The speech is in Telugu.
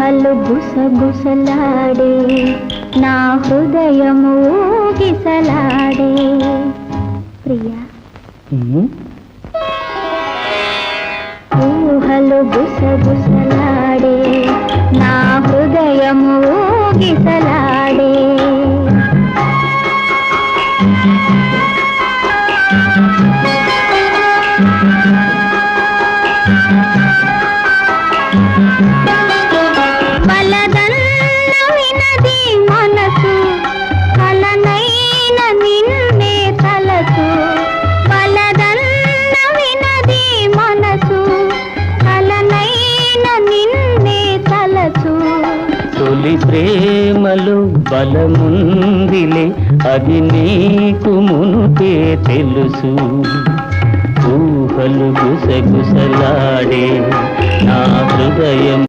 ఊహలు గుసగుసలాడే నా హృదయము ఊగిసలాడే ప్రియా ఊహలు గుసగుసలాడే నా హృదయము ఊగిసలాడే బలదన్న వినది మనసు కలనైన నిన్నే తలచు బలదన్న వినది మనసు కలనైన నిన్నే తలచు తొలి ప్రేమలో బలముందిలే అది నీకు మునుపే తెలుసు ఊహలు గుసగుసలాడే నా హృదయం